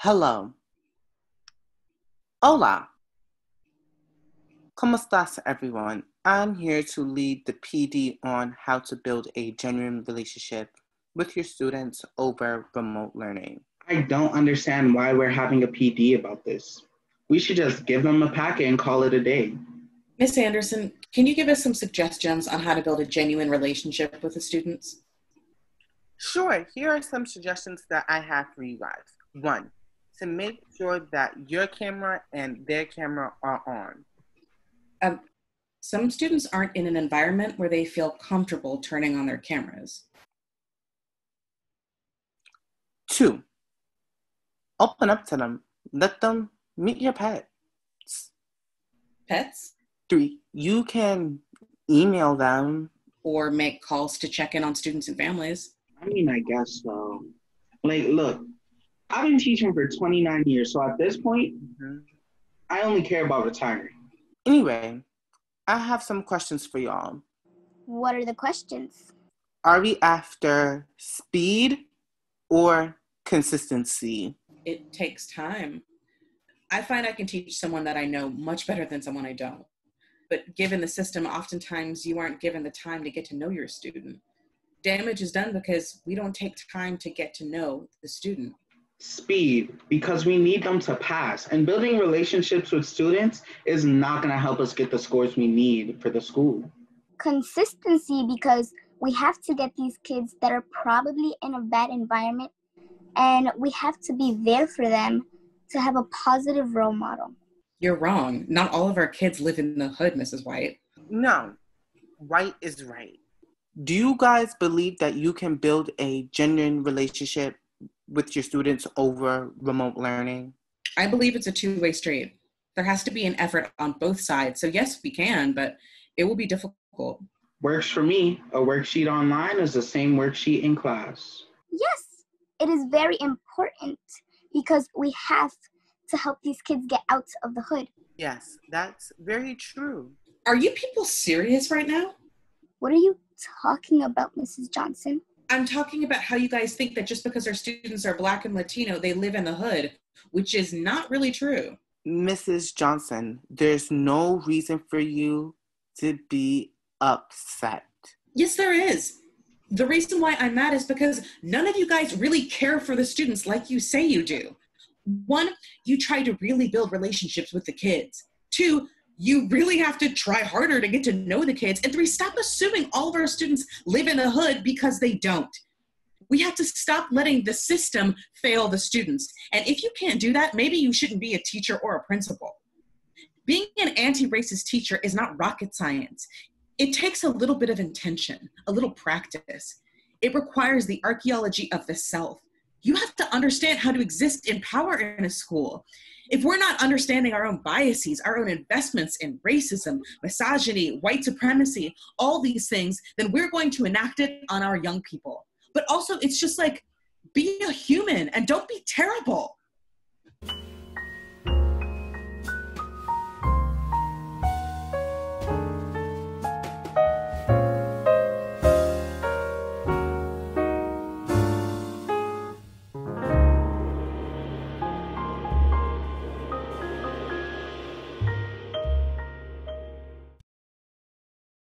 Hello. Hola. ¿Cómo estás, everyone? I'm here to lead the PD on how to build a genuine relationship with your students over remote learning. I don't understand why we're having a PD about this. We should just give them a packet and call it a day. Miss Anderson, can you give us some suggestions on how to build a genuine relationship with the students? Sure, here are some suggestions that I have for you guys. 1, to make sure that your camera and their camera are on. Some students aren't in an environment where they feel comfortable turning on their cameras. 2, open up to them. Let them meet your pets. Pets? 3, you can email them. Or make calls to check in on students and families. I guess so. Look, I've been teaching for 29 years, so at this point, I only care about retiring. Anyway, I have some questions for y'all. What are the questions? Are we after speed or consistency? It takes time. I find I can teach someone that I know much better than someone I don't. But given the system, oftentimes you aren't given the time to get to know your student. Damage is done because we don't take time to get to know the student. Speed, because we need them to pass. And building relationships with students is not going to help us get the scores we need for the school. Consistency, because we have to get these kids that are probably in a bad environment, and we have to be there for them to have a positive role model. You're wrong. Not all of our kids live in the hood, Mrs. White. No, right is right. Do you guys believe that you can build a genuine relationship with your students over remote learning? I believe it's a two-way street. There has to be an effort on both sides. So yes, we can, but it will be difficult. Works for me. A worksheet online is the same worksheet in class. Yes, it is very important because we have to help these kids get out of the hood. Yes, that's very true. Are you people serious right now? What are you talking about, Mrs. Johnson? I'm talking about how you guys think that just because our students are Black and Latino, they live in the hood, which is not really true. Mrs. Johnson, there's no reason for you to be upset. Yes, there is. The reason why I'm mad is because none of you guys really care for the students like you say you do. 1, you try to really build relationships with the kids. 2, you really have to try harder to get to know the kids. And 3, stop assuming all of our students live in the hood because they don't. We have to stop letting the system fail the students. And if you can't do that, maybe you shouldn't be a teacher or a principal. Being an anti-racist teacher is not rocket science. It takes a little bit of intention, a little practice. It requires the archaeology of the self. You have to understand how to exist in power in a school. If we're not understanding our own biases, our own investments in racism, misogyny, white supremacy, all these things, then we're going to enact it on our young people. But also, it's just like, be a human and don't be terrible.